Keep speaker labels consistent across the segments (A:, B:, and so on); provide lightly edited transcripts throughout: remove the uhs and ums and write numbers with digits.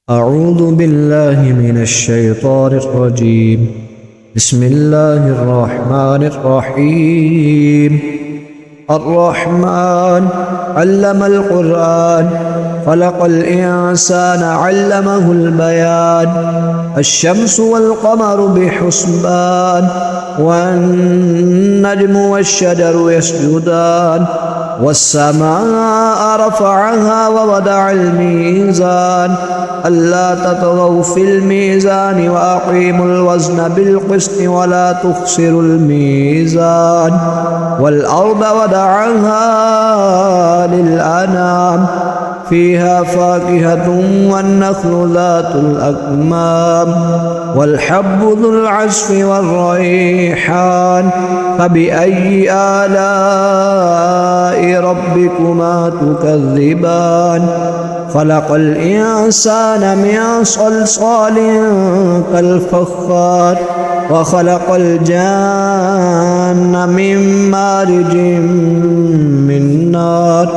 A: أعوذ بالله من الشيطان الرجيم. بسم الله الرحمن الرحيم. الرحمن علم القرآن خلق الإنسان علمه البيان. الشمس والقمر بحسبان والنجم والشجر يسجدان والسماء رفعها ووضع الميزان ألا تطغوا في الميزان وأقيموا الوزن بالقسط ولا تخسروا الميزان والأرض وضعها للأنام فيها فاكهة والنخل ذات الأكمام والحب ذو العصف والريحان فبأي آلاء ربكما تكذبان خلق الإنسان من صلصال كالفخار وخلق الجان من مارج من نار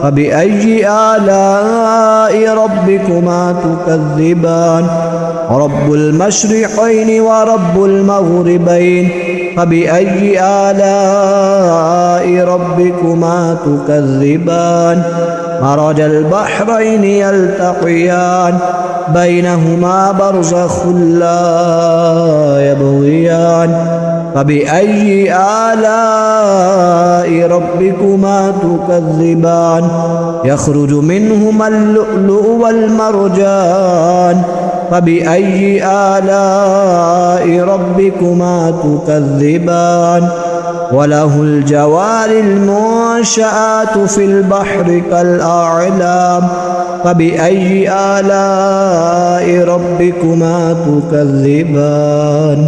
A: فبأي آلاء ربكما تكذبان رب المشرقين ورب المغربين فبأي آلاء ربكما تكذبان مرج البحرين يلتقيان بينهما برزخ لا يبغيان فبأي آلاء ربكما تكذبان يخرج منهما اللؤلؤ والمرجان فبأي آلاء ربكما تكذبان وله الجوار المنشآت في البحر كالأعلام فبأي آلاء ربكما تكذبان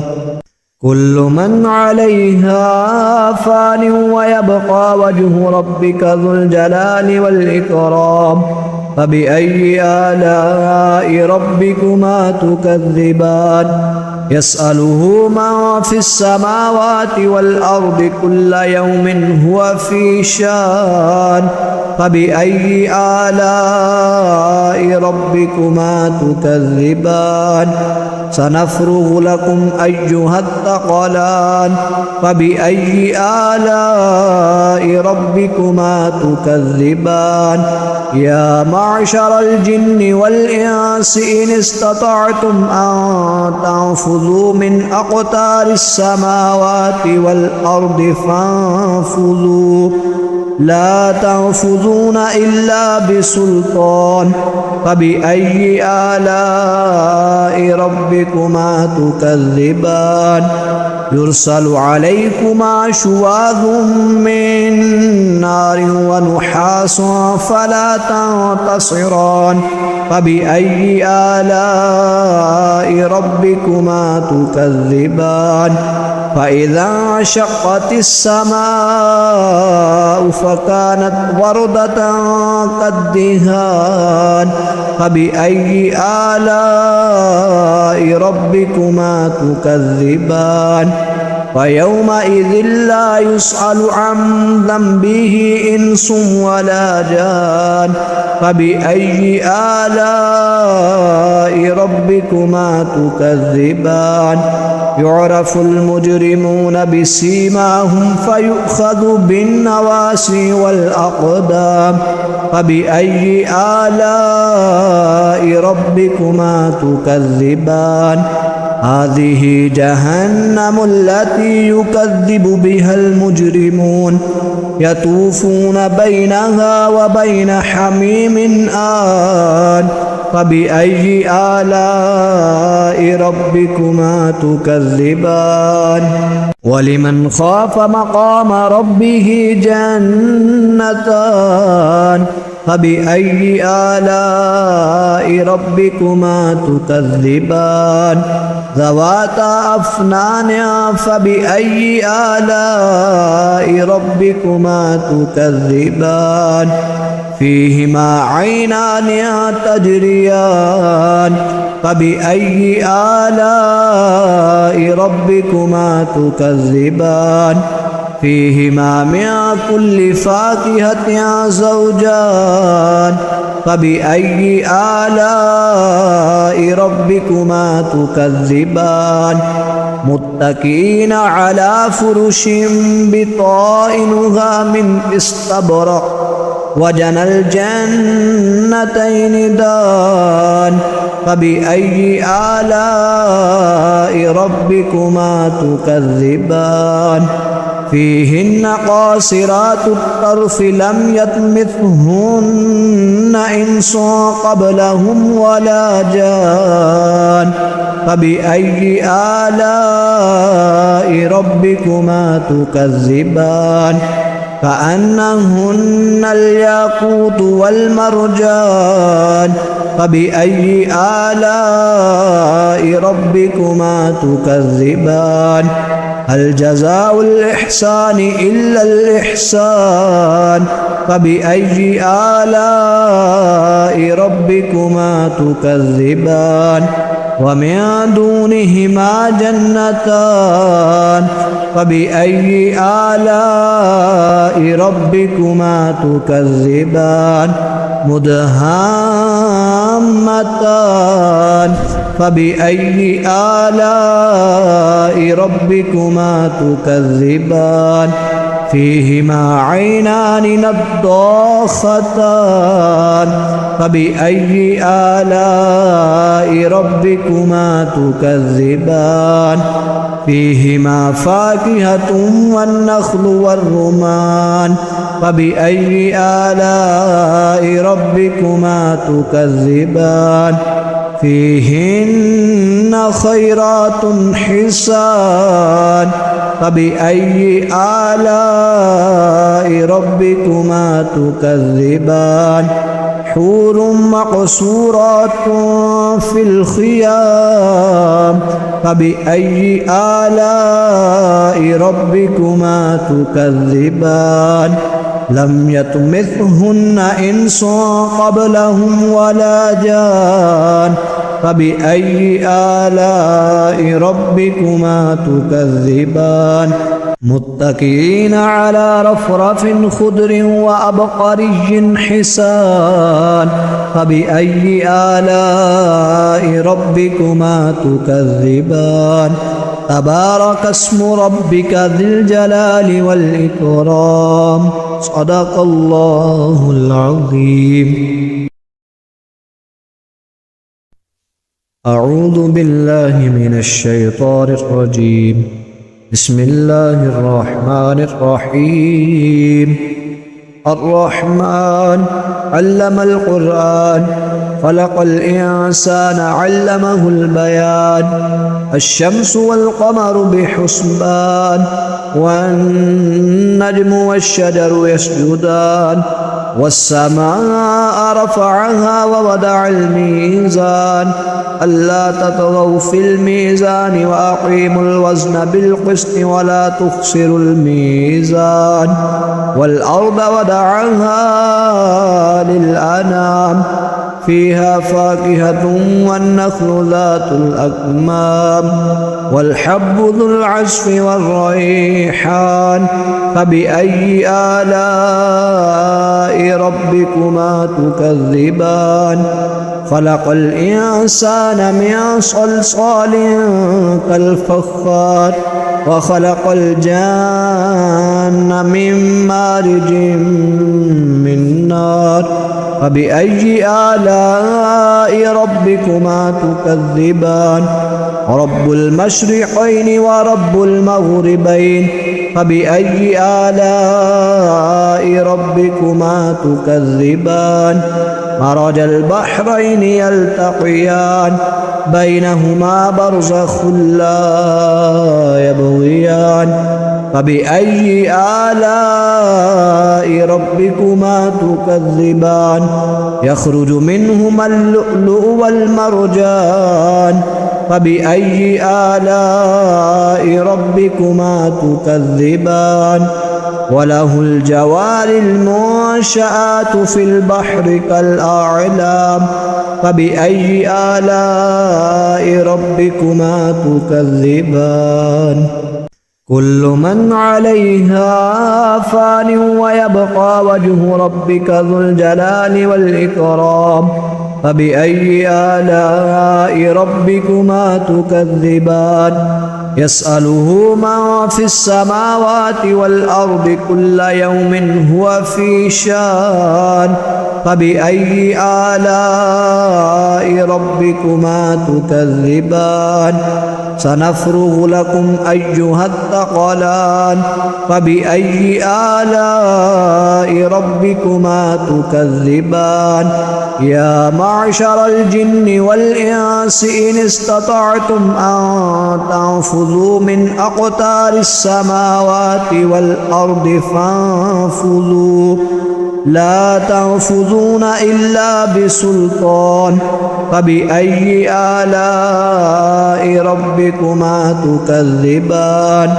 A: كل من عليها فان ويبقى وجه ربك ذو الجلال والإكرام فبأي آلاء ربكما تكذبان يسأله من في السماوات والأرض كل يوم هو في شان فبأي آلاء ربكما تكذبان سنفرغ لكم أيها الثقلان فبأي آلاء ربكما تكذبان يا معشر الجن والإنس إن استطعتم أن تنفذوا من أقطار السماوات والأرض فانفذوا لا تنفذون إلا بسلطان فبأي آلاء ربكما تكذبان يرسل عليكما شواظ من نار ونحاس فلا تنتصران فبأي آلاء ربكما تكذبان فإذا انشقت السماء فكانت وردة كالدهان فبأي آلاء ربكما تكذبان فيومئذ لا يسأل عن ذنبه إنس ولا جان فبأي آلاء ربكما تكذبان يعرف المجرمون بسيماهم فيؤخذ بالنواسي والأقدام فبأي آلاء ربكما تكذبان هذه جهنم التي يكذب بها المجرمون يطوفون بينها وبين حميم آن فبأي آلاء ربكما تكذبان ولمن خاف مقام ربه جنتان فبأي آلاء ربكما تكذبان ذواتا أفنان فبأي آلاء ربكما تكذبان فيهما عينان تجريان فبأي آلاء ربكما تكذبان فيهما من كل فاكهة زوجان فبأي آلاء ربكما تكذبان متكئين على فرش بطائنها من استبرق وجنى الجنتين دان فبأي آلاء ربكما تكذبان فيهن قاصرات الطرف لم يطمثهن إنس قبلهم ولا جان فبأي آلاء ربكما تكذبان كأنهن الياقوت والمرجان فبأي آلاء ربكما تكذبان هل جزاء الإحسان إلا الإحسان فبأي آلاء ربكما تكذبان ومن دونهما جنتان فبأي آلاء ربكما تكذبان مدهامتان فبأي آلاء ربكما تكذبان فيهما عينان نضاختان فبأي آلاء ربكما تكذبان فيهما فاكهة والنخل والرمان فبأي آلاء ربكما تكذبان فيهن خيرات حسان فبأي آلاء ربكما تكذبان حور مقصورات في الخيام فبأي آلاء ربكما تكذبان لم يطمثهن إنس قبلهم ولا جان فبأي آلاء ربكما تكذبان متكئين على رفرف خضر وأبقري حسان فبأي آلاء ربكما تكذبان تبارك اسم ربك ذي الجلال والإكرام صدق الله العظيم أعوذ بالله من الشيطان الرجيم بسم الله الرحمن الرحيم الرحمن علم القرآن خلق الإنسان علمه البيان الشمس والقمر بحسبان والنجم والشجر يسجدان والسماء رفعها ووضع الميزان ألا تطغوا في الميزان وأقيموا الوزن بالقسط ولا تخسروا الميزان والأرض وضعها للأنام فيها فاكهة والنخل ذات الأكمام والحب ذو العصف والريحان فبأي آلاء ربكما تكذبان خلق الإنسان من صلصال كالفخار وخلق الجان من مارج من نار فبأي آلاء ربكما تكذبان رب المشرقين ورب المغربين فبأي آلاء ربكما تكذبان مرج البحرين يلتقيان بينهما برزخ لا يبغيان فبأي آلاء ربكما تكذبان يخرج منهما اللؤلؤ والمرجان فبأي آلاء ربكما تكذبان وله الجوار المنشآت في البحر كالأعلام فبأي آلاء ربكما تكذبان كل من عليها فان ويبقى وجه ربك ذو الجلال والإكرام فبأي آلاء ربكما تكذبان يسأله من في السماوات والأرض كل يوم هو في شان فبأي آلاء ربكما تكذبان سنفرغ لكم أيها الثقلان فبأي آلاء ربكما تكذبان يا معشر الجن والإنس إن استطعتم أن تنفذوا من أقطار السماوات والأرض فانفذوا لا تنفذون إلا بسلطان فبأي آلاء ربكما تكذبان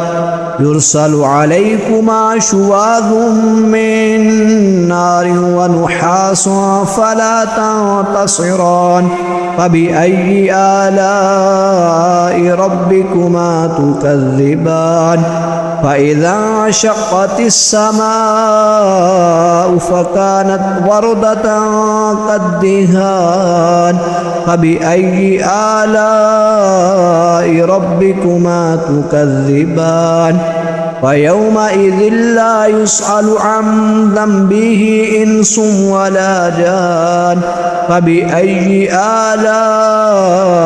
A: يرسل عليكما شواظ من نار ونحاس فلا تنتصران فبأي آلاء ربكما تكذبان فإذا انشقت السماء فكانت وردة كالدهان فبأي آلاء ربكما تكذبان فيومئذ لا يسأل عن ذنبه إنس ولا جان فبأي آلاء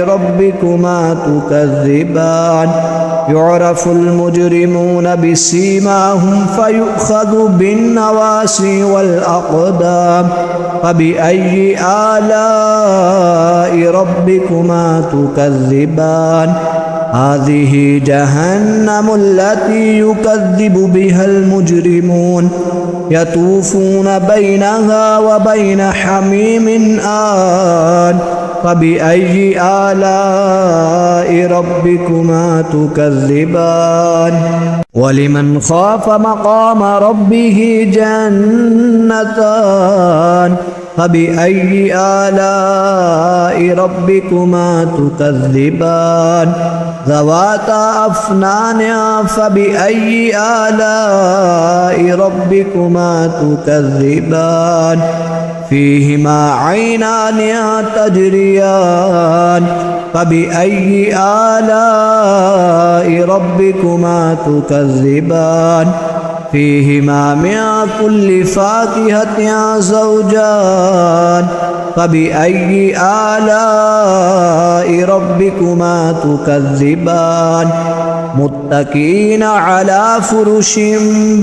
A: ربكما تكذبان يعرف المجرمون بسيماهم فيؤخذ بالنواسي والأقدام فبأي آلاء ربكما تكذبان هذه جهنم التي يكذب بها المجرمون يطوفون بينها وبين حميم آن فبأي آلاء ربكما تكذبان ولمن خاف مقام ربه جنتان فبأي آلاء ربكما تكذبان ذواتا أفنان فبأي آلاء ربكما تكذبان فيهما عينان تجريان فبأي آلاء ربكما تكذبان فيهما من كل فاكهة زوجان فبأي آلاء ربكما تكذبان متكئين على فرش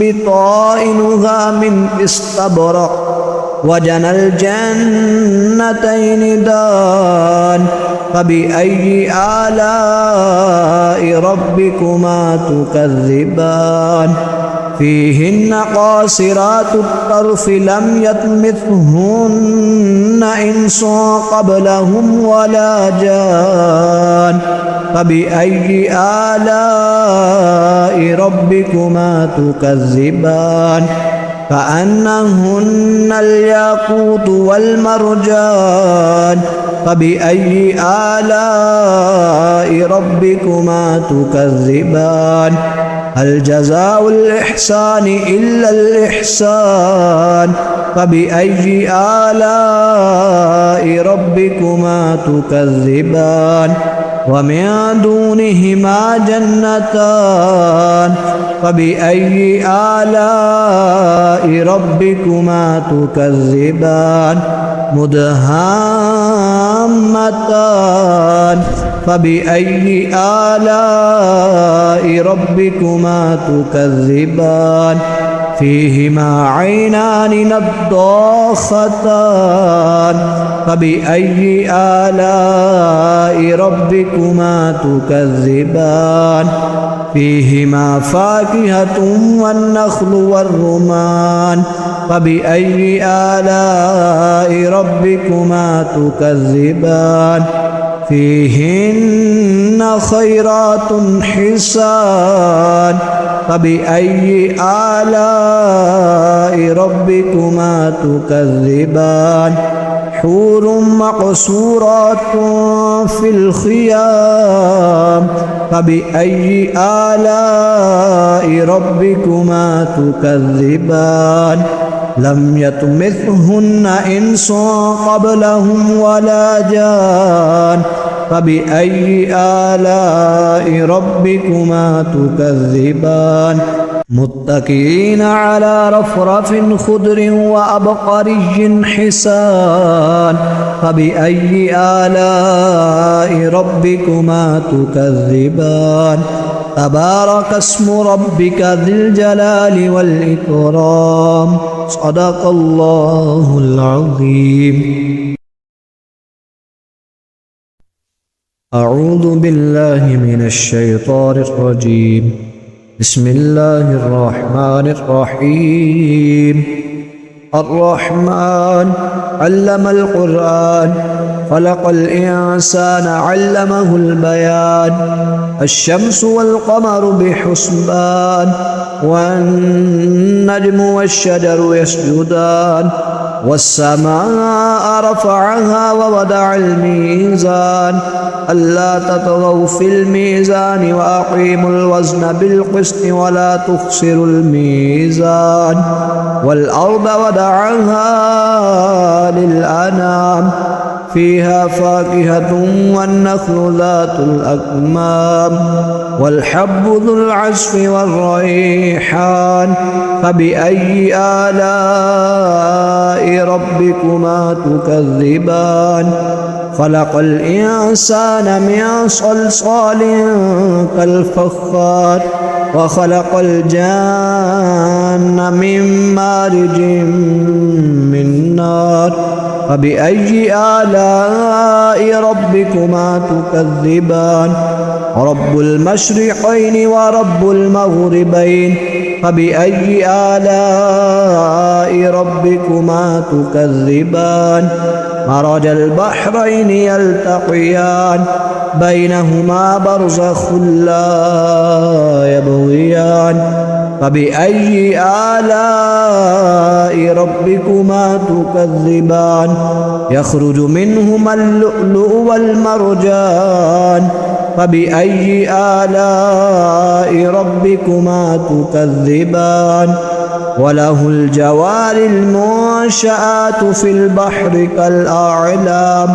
A: بطائنها من استبرق وجنى الجنتين دان فبأي آلاء ربكما تكذبان فيهن قاصرات الطرف لم يطمثهن إنس قبلهم ولا جان فبأي آلاء ربكما تكذبان كأنهن الياقوت والمرجان فبأي آلاء ربكما تكذبان هل جزاء الإحسان إلا الإحسان فبأي آلاء ربكما تكذبان ومن دونهما جنتان فبأي آلاء ربكما تكذبان مدهامتان فبأي آلاء ربكما تكذبان فيهما عينان نضاختان فبأي آلاء ربكما تكذبان فيهما فاكهة والنخل والرمان فبأي آلاء ربكما تكذبان فيهن خيرات حسان فبأي آلاء ربكما تكذبان حور مقصورات في الخيام فبأي آلاء ربكما تكذبان لم يطمثهن إنس قبلهم ولا جان فبأي آلاء ربكما تكذبان متكئين على رفرف خضر وأبقري حسان فبأي آلاء ربكما تكذبان تبارك اسم ربك ذي الجلال والإكرام صدق الله العظيم. أعوذ بالله من الشيطان الرجيم. بسم الله الرحمن الرحيم. الرحمن علم القرآن خلق الإنسان علمه البيان الشمس والقمر بحسبان والنجم والشجر يسجدان والسماء رفعها ووضع الميزان ألا تطغوا في الميزان وأقيموا الوزن بالقسط ولا تخسروا الميزان والأرض وضعها للأنام فيها فاكهة والنخل ذات الأكمام والحب ذو العصف والريحان فبأي آلاء ربكما تكذبان خلق الإنسان من صلصال كالفخار وخلق الجان من مارج من نار فبأي آلاء ربكما تكذبان رب المشرقين ورب المغربين فبأي آلاء ربكما تكذبان مرج البحرين يلتقيان بينهما برزخ لا يبغيان فبأي آلاء ربكما تكذبان يخرج منهما اللؤلؤ والمرجان فبأي آلاء ربكما تكذبان وله الجوار المنشآت في البحر كالأعلام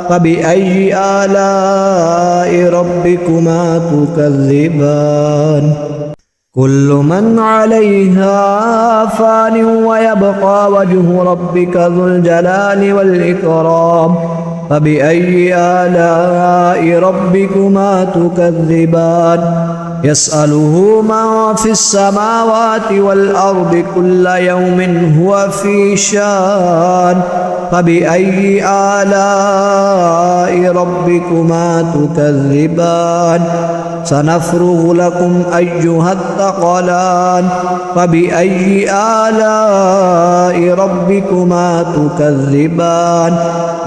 A: فبأي آلاء ربكما تكذبان كل من عليها فان ويبقى وجه ربك ذو الجلال والإكرام فبأي آلاء ربكما تكذبان يسأله من في السماوات والأرض كل يوم هو في شان فبأي آلاء ربكما تكذبان سنفرغ لكم أيها الثقلان فبأي آلاء ربكما تكذبان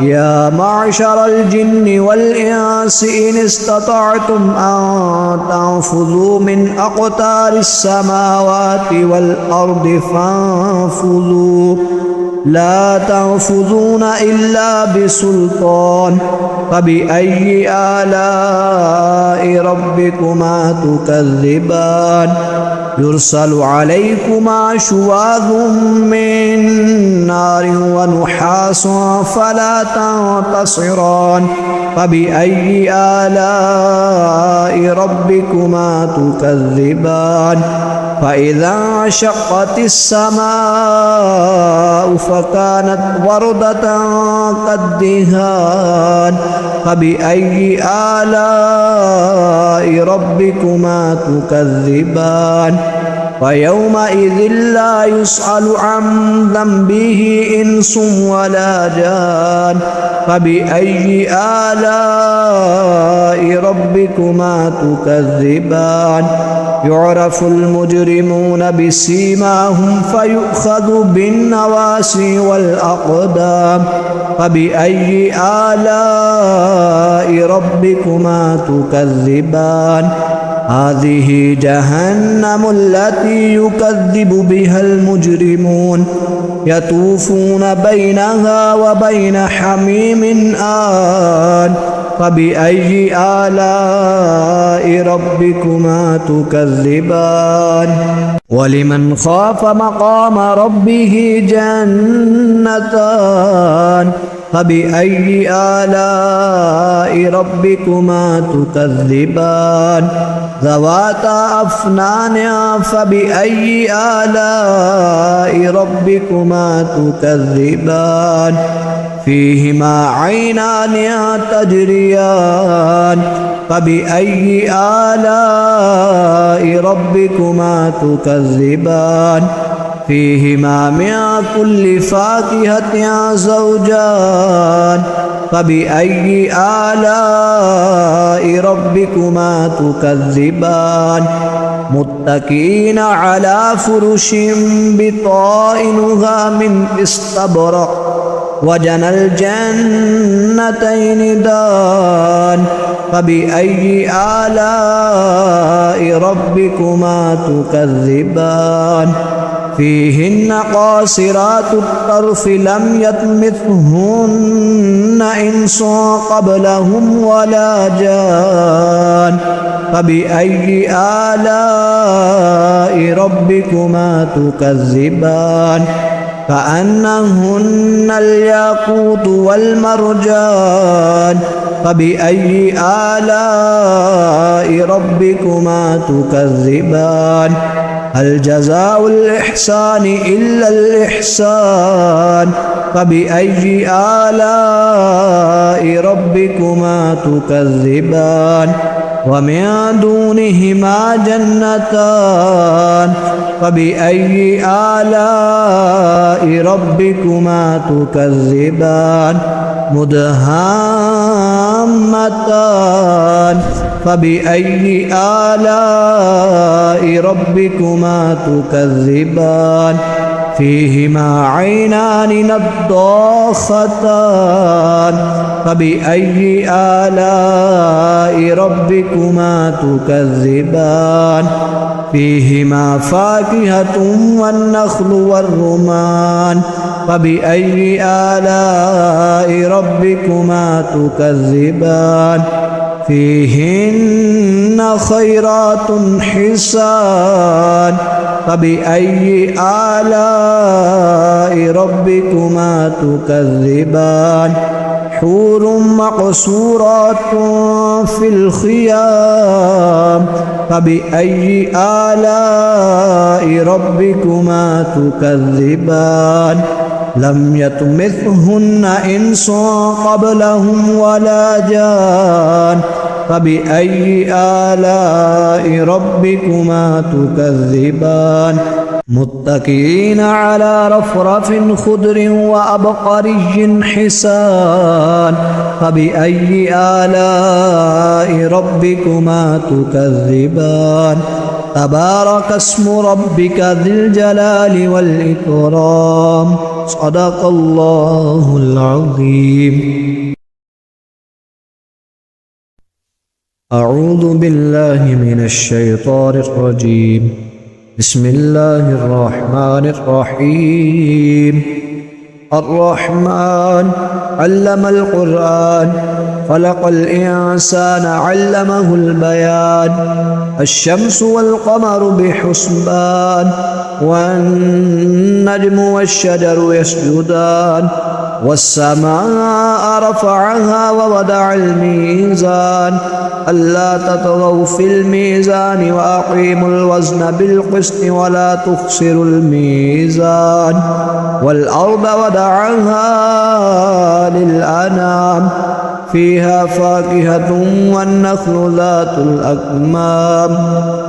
A: يا معشر الجن والإنس إن استطعتم أن تنفذوا من أقطار السماوات والأرض فانفذوا لا تنفذون إلا بسلطان فبأي آلاء ربكما تكذبان يرسل عليكما شواظ من نار ونحاس فلا تنتصران فبأي آلاء ربكما تكذبان فإذا انشقت السماء فكانت وردة كالدهان فبأي آلاء ربكما تكذبان فيومئذ لا يسأل عن ذنبه إنس ولا جان فبأي آلاء ربكما تكذبان يعرف المجرمون بسيماهم فيؤخذ بالنواسي والأقدام فبأي آلاء ربكما تكذبان هذه جهنم التي يكذب بها المجرمون يطوفون بينها وبين حميم آن فبأي آلاء ربكما تكذبان ولمن خاف مقام ربه جنتان فبأي آلاء ربكما تكذبان ذواتا أفنان فبأي آلاء ربكما تكذبان فيهما عينان تجريان فبأي آلاء ربكما تكذبان فيهما من كل فاكهة زوجان فبأي آلاء ربكما تكذبان متكئين على فرش بطائنها من استبرق وجنى الجنتين دان فبأي آلاء ربكما تكذبان فيهن قاصرات الطرف لم يطمثهن إنس قبلهم ولا جان فبأي آلاء ربكما تكذبان كأنهن الياقوت والمرجان فبأي آلاء ربكما تكذبان هل جزاء الإحسان إلا الإحسان فبأي آلاء ربكما تكذبان ومن دونهما جنتان فبأي آلاء ربكما تكذبان مدهامتان فبأي آلاء ربكما تكذبان فيهما عينان نضاختان فبأي آلاء ربكما تكذبان فيهما فاكهة والنخل والرمان فبأي آلاء ربكما تكذبان فيهن خيرات حسان فبأي آلاء ربكما تكذبان حور مقصورات في الخيام فبأي آلاء ربكما تكذبان لم يطمثهن إنس قبلهم ولا جان فبأي آلاء ربكما تكذبان متكئين على رفرف خضر وأبقري حسان فبأي آلاء ربكما تكذبان تبارك اسم ربك ذي الجلال والإكرام صدق الله العظيم. أعوذ بالله من الشيطان الرجيم. بسم الله الرحمن الرحيم. الرحمن علم القرآن خلق الإنسان علمه البيان الشمس والقمر بحسبان والنجم والشجر يسجدان والسماء رفعها ووضع الميزان ألا تطغوا في الميزان وأقيموا الوزن بالقسط ولا تخسروا الميزان والأرض وضعها للأنام فيها فاكهة والنخل ذات الأكمام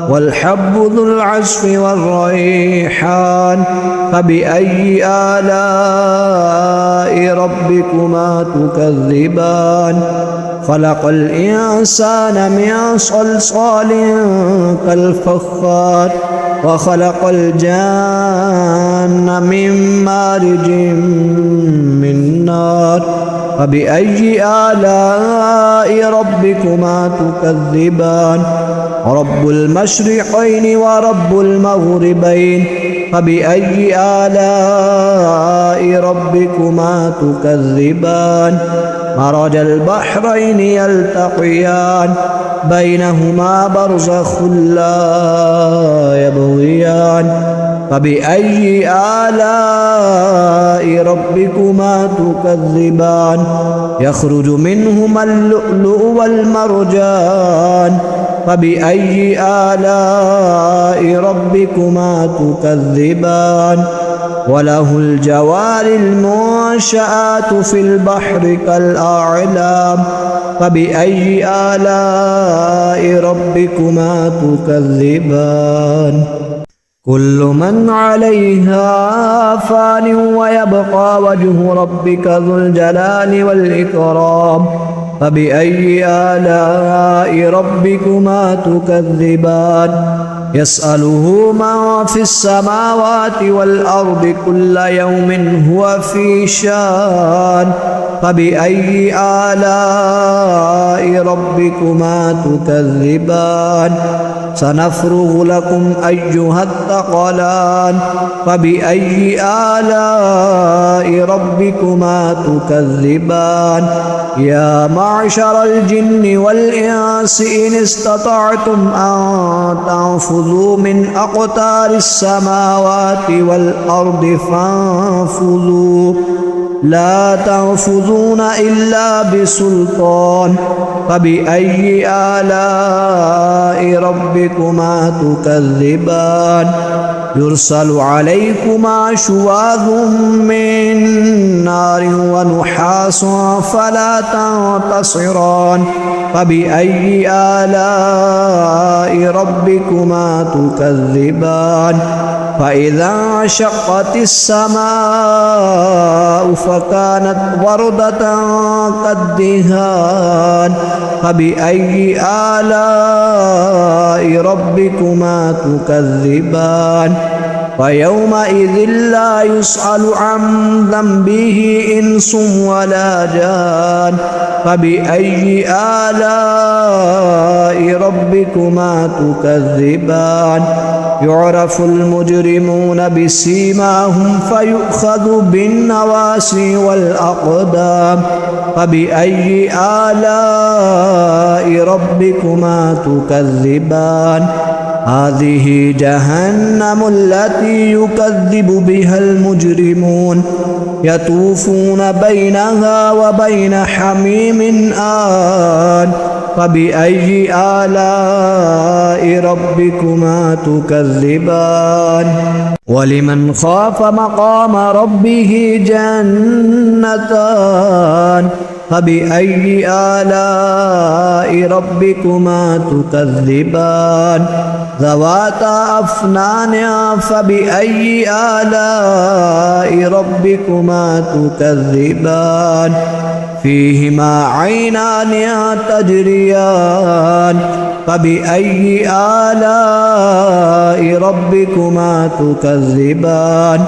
A: والحب ذو العصف والريحان فبأي آلاء ربكما تكذبان خلق الإنسان من صلصال كالفخار وخلق الجن من مارج من نار فبأي آلاء ربكما تكذبان رب المشرقين ورب المغربين فبأي آلاء ربكما تكذبان مرج البحرين يلتقيان بينهما برزخ لا يبغيان فبأي آلاء ربكما تكذبان يخرج منهما اللؤلؤ والمرجان فبأي آلاء ربكما تكذبان وله الجوار المنشآت في البحر كالأعلام فبأي آلاء ربكما تكذبان كل من عليها فان ويبقى وجه ربك ذو الجلال والإكرام فبأي آلاء ربكما تكذبان يسأله من في السماوات والأرض كل يوم هو في شان فبأي آلاء ربكما تكذبان سنفرغ لكم أيها الثقلان فبأي آلاء ربكما تكذبان يا معشر الجن والإنس إن استطعتم أن تنفذوا من أقطار السماوات والأرض فانفذوا لا تنفذون إلا بسلطان فبأي آلاء ربكما تكذبان يرسل عليكما شواظ من نار ونحاس فلا تنتصران فبأي آلاء ربكما تكذبان فإذا انشقت السماء فكانت وردة كالدهان فبأي آلاء ربكما تكذبان فيومئذ لا يسأل عن ذنبه إنس ولا جان فبأي آلاء ربكما تكذبان يعرف المجرمون بسيماهم فيؤخذ بالنواسي والأقدام فبأي آلاء ربكما تكذبان هذه جهنم التي يكذب بها المجرمون يطوفون بينها وبين حميم آن فبأي آلاء ربكما تكذبان ولمن خاف مقام ربه جنتان فبأي آلاء ربكما تكذبان ذواتا أفنان فبأي آلاء ربكما تكذبان فيهما عينان تجريان فبأي آلاء ربكما تكذبان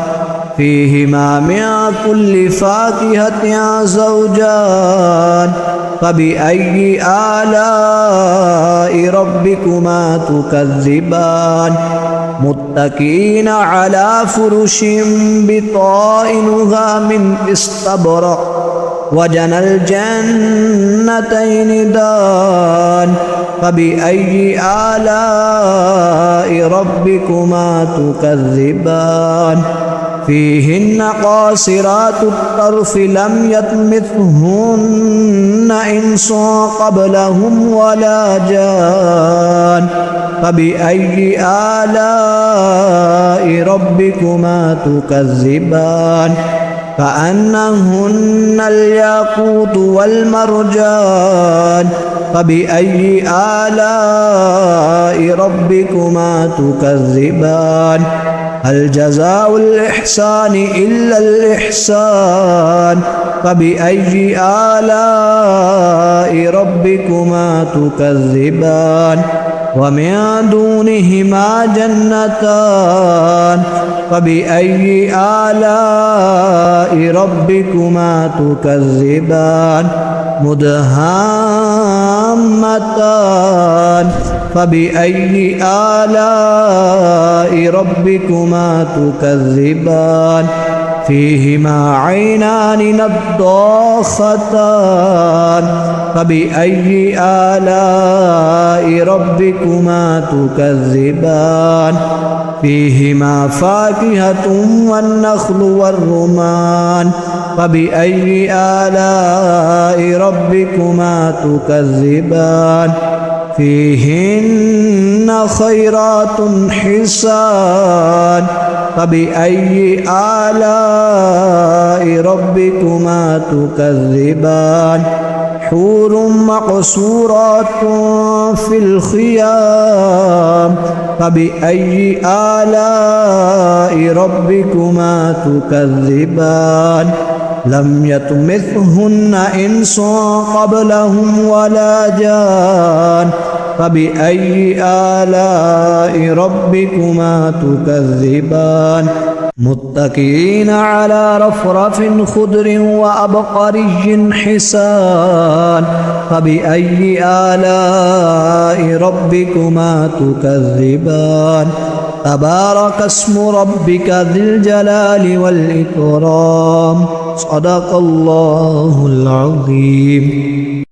A: فيهما من كل فاكهة زوجان فبأي آلاء ربكما تكذبان متكئين على فرش بطائنها من استبرق وجنى الجنتين دان فبأي آلاء ربكما تكذبان فيهن قاصرات الطرف لم يطمثهن إنس قبلهم ولا جان فبأي آلاء ربكما تكذبان كأنهن الياقوت والمرجان فبأي آلاء ربكما تكذبان هل جزاء الإحسان إلا الإحسان فبأي آلاء ربكما تكذبان ومن دونهما جنتان فبأي آلاء ربكما تكذبان مدهامتان فبأي آلاء ربكما تكذبان فيهما عينان نضاختان فبأي آلاء ربكما تكذبان فيهما فاكهة والنخل والرمان فبأي آلاء ربكما تكذبان فيهن خيرات حسان فبأي آلاء ربكما تكذبان حور مقصورات في الخيام فبأي آلاء ربكما تكذبان لم يطمثهن إنس قبلهم ولا جان فبأي آلاء ربكما تكذبان متكئين على رفرف خضر وأبقري حسان فبأي آلاء ربكما تكذبان تبارك اسم ربك ذي الجلال والإكرام صدق الله العظيم.